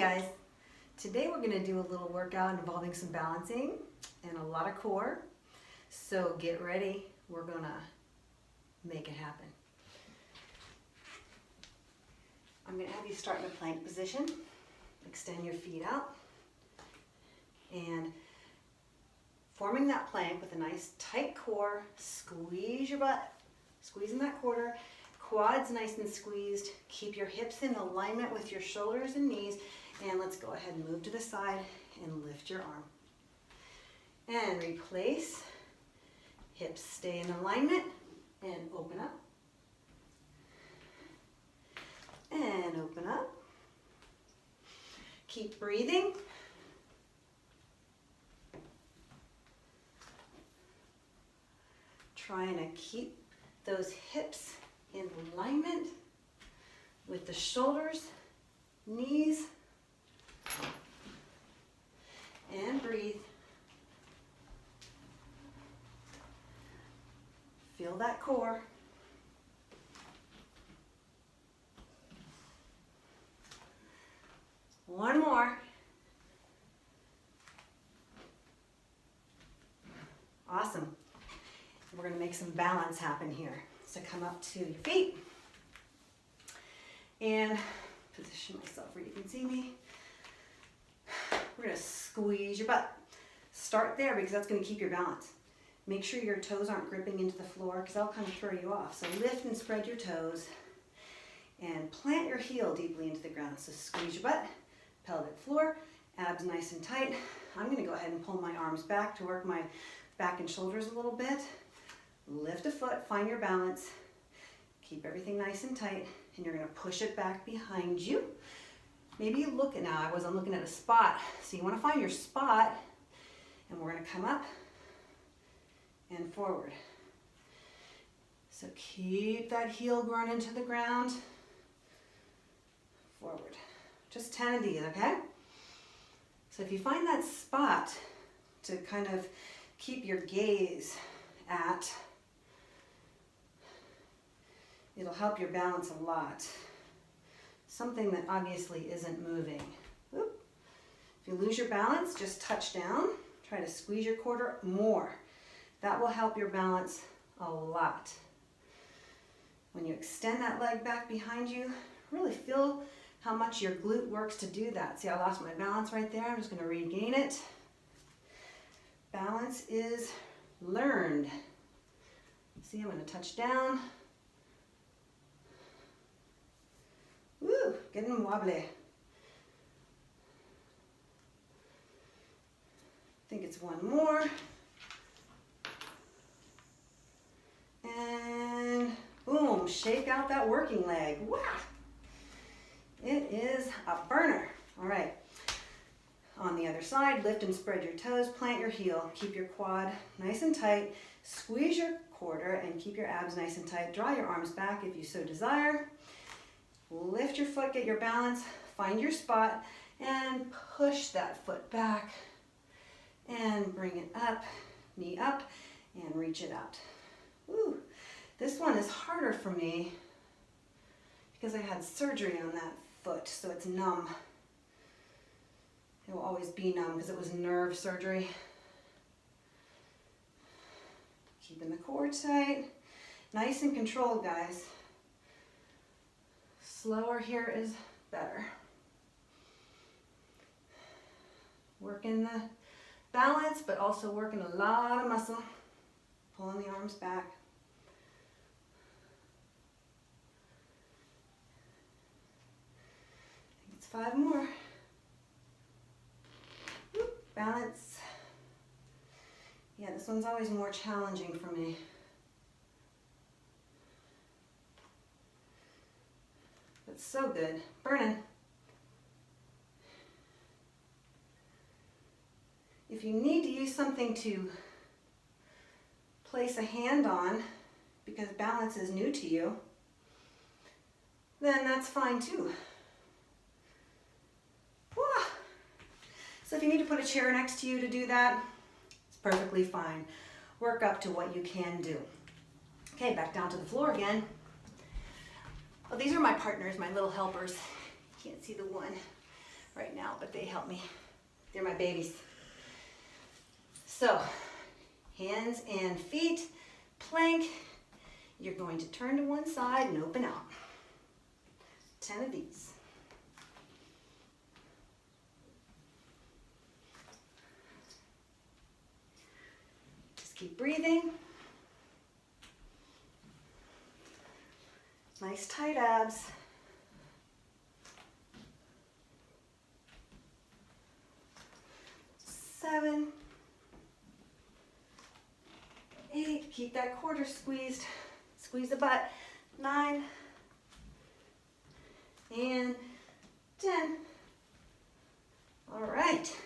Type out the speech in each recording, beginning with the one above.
guys, today we're going to do a little workout involving some balancing and a lot of core. So get ready, we're going to make it happen. I'm going to have you start in a plank position. Extend your feet out and forming that plank with a nice tight core, squeeze your butt, squeezing that quarter, quads nice and squeezed, keep your hips in alignment with your shoulders and knees, and let's go ahead and move to the side and lift your arm. And replace, hips stay in alignment, and open up. And open up. Keep breathing. Trying to keep those hips in alignment with the shoulders, knees, and breathe. Feel that core. One more. Awesome. We're going to make some balance happen here. So come up to your feet and position myself where you can see me. We're going to squeeze your butt. Start there because that's going to keep your balance. Make sure your toes aren't gripping into the floor because that'll kind of throw you off. So lift and spread your toes and plant your heel deeply into the ground. So squeeze your butt, pelvic floor, abs nice and tight. I'm going to go ahead and pull my arms back to work my back and shoulders a little bit. Lift a foot, find your balance, keep everything nice and tight, and you're going to push it back behind you. Maybe you look at now, I wasn't looking at a spot, so you want to find your spot, and we're going to come up and forward. So keep that heel grown into the ground, forward. Just 10 of these, okay? So if you find that spot to kind of keep your gaze at, it'll help your balance a lot. Something that obviously isn't moving. Oop. If you lose your balance, just touch down. Try to squeeze your quarter more. That will help your balance a lot. When you extend that leg back behind you, really feel how much your glute works to do that. See, I lost my balance right there. I'm just going to regain it. Balance is learned. See, I'm going to touch down. Woo, getting wobbly. I think it's one more. And boom, shake out that working leg. Wow. It is a burner. All right. On the other side, lift and spread your toes, plant your heel, keep your quad nice and tight, squeeze your quarter and keep your abs nice and tight. Draw your arms back if you so desire. Lift your foot, get your balance, find your spot, and push that foot back and bring it up, knee up, and reach it out. Ooh, this one is harder for me because I had surgery on that foot, so it's numb. It will always be numb because it was nerve surgery. Keeping the core tight. Nice and controlled, guys. Slower here is better. Working the balance, but also working a lot of muscle. Pulling the arms back. I think it's 5 more. Balance. Yeah, this one's always more challenging for me. But so good. Burning. If you need to use something to place a hand on because balance is new to you, then that's fine too. So if you need to put a chair next to you to do that, it's perfectly fine. Work up to what you can do. Okay, back down to the floor again. Well, these are my partners, my little helpers. Can't see the one. right now, but they help me. They're my babies. So, hands and feet, plank. You're going to turn to one side and open out. 10 of these. Just keep breathing. Nice tight abs. 7, 8, keep that quarter squeezed. Squeeze the butt. 9, and 10. All right,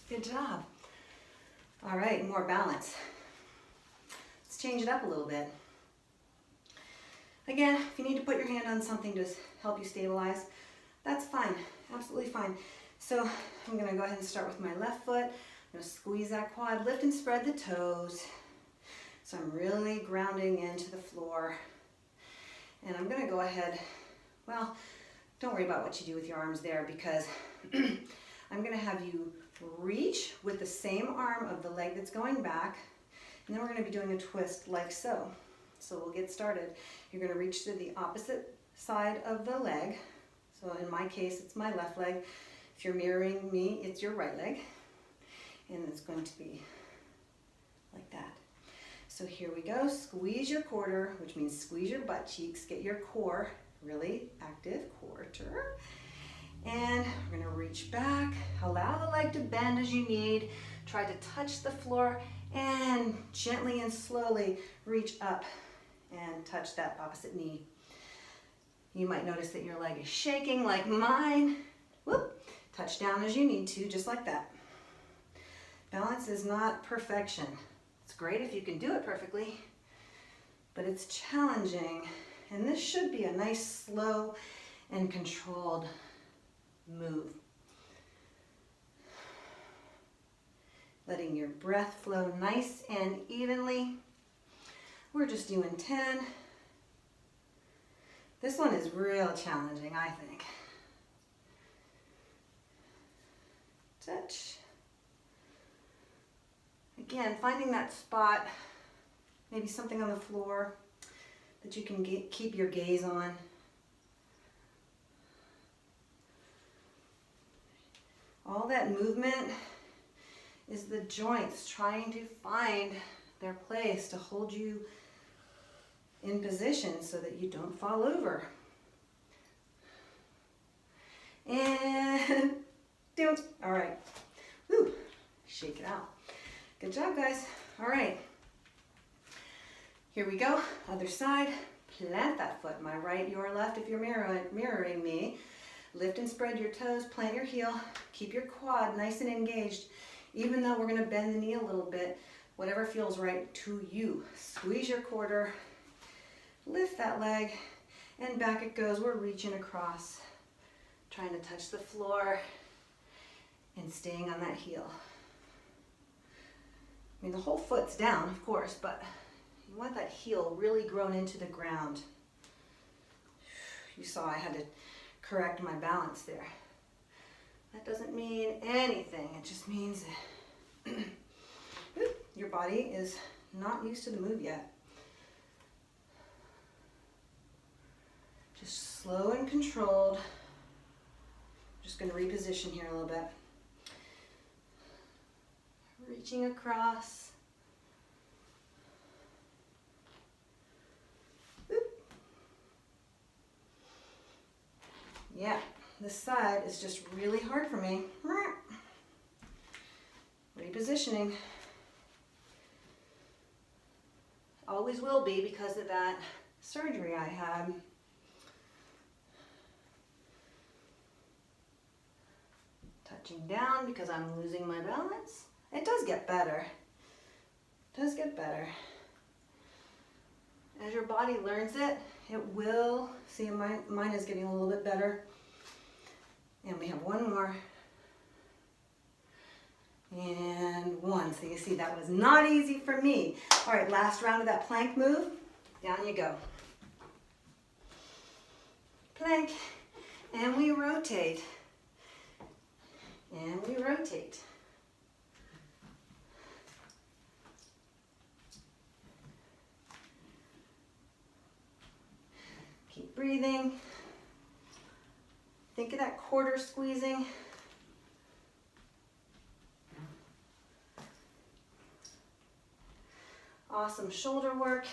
good job. All right, more balance. Let's change it up a little bit. Again, if you need to put your hand on something to help you stabilize, that's fine, absolutely fine. So I'm gonna go ahead and start with my left foot. I'm gonna squeeze that quad, lift and spread the toes. So I'm really grounding into the floor. And I'm gonna go ahead, well, don't worry about what you do with your arms there, because I'm gonna have you reach with the same arm of the leg that's going back, and then we're gonna be doing a twist like so. So we'll get started. You're gonna reach to the opposite side of the leg. So in my case, it's my left leg. If you're mirroring me, it's your right leg. And it's going to be like that. So here we go. Squeeze your quarter, which means squeeze your butt cheeks. Get your core really active, quarter. And we're gonna reach back. Allow the leg to bend as you need. Try to touch the floor and gently and slowly reach up and touch that opposite knee. You might notice that your leg is shaking like mine. Whoop. Touch down as you need to, just like that. Balance is not perfection. It's great if you can do it perfectly, but it's challenging. And this should be a nice, slow, and controlled move. Letting your breath flow nice and evenly. We're just doing 10. This one is real challenging, I think. Touch. Again, finding that spot, maybe something on the floor that you can keep your gaze on. All that movement is the joints trying to find their place to hold you in position so that you don't fall over. And don't. All right. Woo. Shake it out. Good job, guys. All right. Here we go. Other side. Plant that foot. My right, your left if you're mirroring me. Lift and spread your toes. Plant your heel. Keep your quad nice and engaged. Even though we're going to bend the knee a little bit, whatever feels right to you. Squeeze your quarter. Lift that leg. And back it goes. We're reaching across. Trying to touch the floor. And staying on that heel. I mean, the whole foot's down, of course, but you want that heel really grown into the ground. You saw I had to correct my balance there. That doesn't mean anything. It just means that your body is not used to the move yet. Just slow and controlled. Just going to reposition here a little bit. Reaching across. Oop. Yeah, this side is just really hard for me. Repositioning. Always will be because of that surgery I had. Touching down because I'm losing my balance. It does get better. It does get better. As your body learns it, it will. See, mine is getting a little bit better. And we have one more. And one. So you see, that was not easy for me. All right, last round of that plank move. Down you go. Plank. And we rotate. And we rotate. Keep breathing. Think of that quarter squeezing. Awesome shoulder work.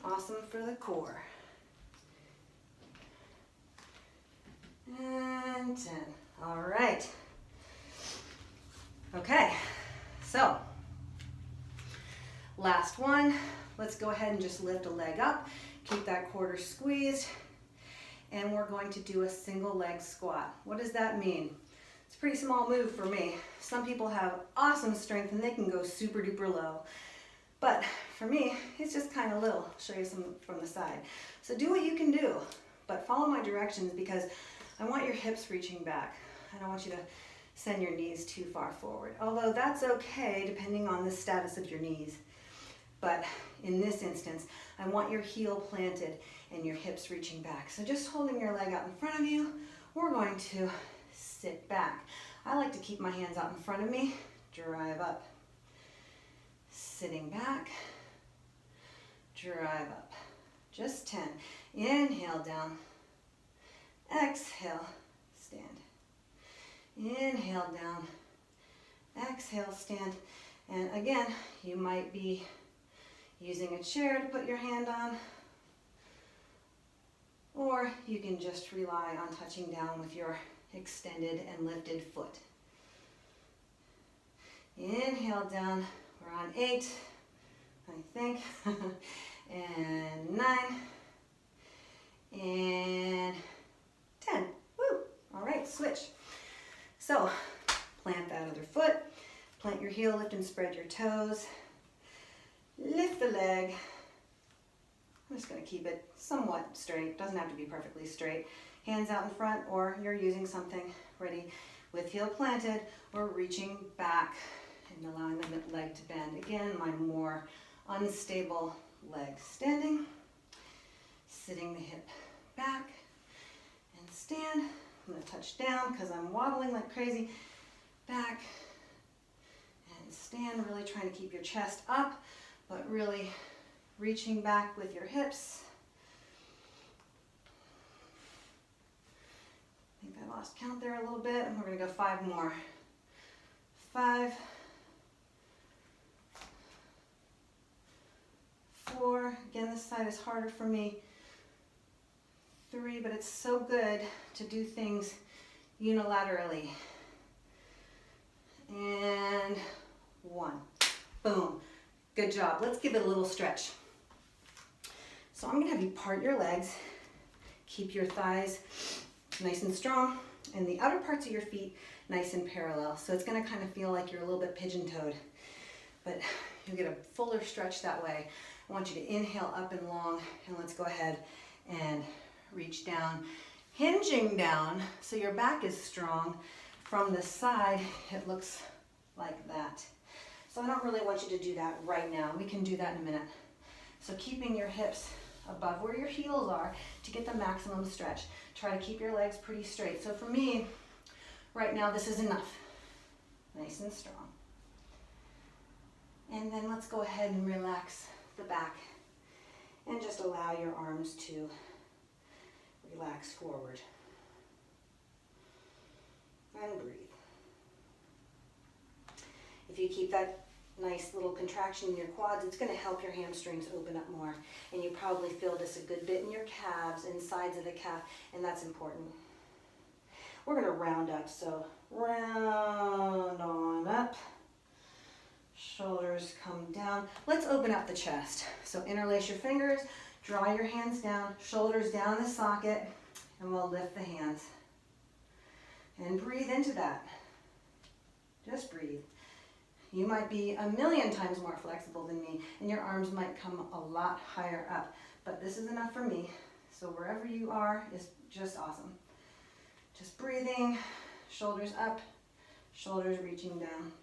Awesome for the core. And 10. All right. Okay, so last one. Let's go ahead and just lift a leg up. Keep that quarter squeezed. And we're going to do a single leg squat. What does that mean? It's a pretty small move for me. Some people have awesome strength and they can go super duper low. But for me, it's just kind of little. I'll show you some from the side. So do what you can do, but follow my directions because I want your hips reaching back. I don't want you to send your knees too far forward. Although that's okay depending on the status of your knees. But in this instance, I want your heel planted and your hips reaching back. So just holding your leg out in front of you, we're going to sit back. I like to keep my hands out in front of me, drive up. Sitting back, drive up. Just 10. Inhale down. Exhale, stand. Inhale down. Exhale, stand. And again, you might be using a chair to put your hand on, or you can just rely on touching down with your extended and lifted foot. Inhale down. We're on 8, I think, and 9, and 10. Woo! All right, switch. So, plant that other foot, plant your heel, lift and spread your toes, lift the leg. I'm just going to keep it somewhat straight, doesn't have to be perfectly straight. Hands out in front, or you're using something ready with heel planted, or reaching back and allowing the leg to bend. Again, my more unstable leg. Standing, sitting the hip back, and stand. I'm going to touch down because I'm wobbling like crazy. Back, and stand, really trying to keep your chest up, but really reaching back with your hips. I think I lost count there a little bit, and we're going to go 5 more. 5, 4, again this side is harder for me. 3, but it's so good to do things unilaterally. And 1, boom, good job. Let's give it a little stretch. So I'm gonna have you part your legs, keep your thighs nice and strong, and the outer parts of your feet nice and parallel. So it's gonna kind of feel like you're a little bit pigeon-toed, but you'll get a fuller stretch that way. I want you to inhale up and long, and let's go ahead and reach down, hinging down so your back is strong. From the side, it looks like that. So I don't really want you to do that right now. We can do that in a minute. So keeping your hips above where your heels are to get the maximum stretch. Try to keep your legs pretty straight. So for me, right now, this is enough. Nice and strong. And then let's go ahead and relax the back and just allow your arms to relax forward. And breathe. If you keep that nice little contraction in your quads, it's going to help your hamstrings open up more. And you probably feel this a good bit in your calves and sides of the calf, and that's important. We're going to round up, so round on up. Shoulders come down. Let's open up the chest. So interlace your fingers, draw your hands down, shoulders down the socket, and we'll lift the hands. And breathe into that. Just breathe. You might be a million times more flexible than me, and your arms might come a lot higher up, but this is enough for me. So wherever you are is just awesome. Just breathing, shoulders up, shoulders reaching down.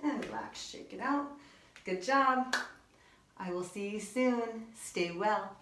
And relax, shake it out. Good job. I will see you soon. Stay well.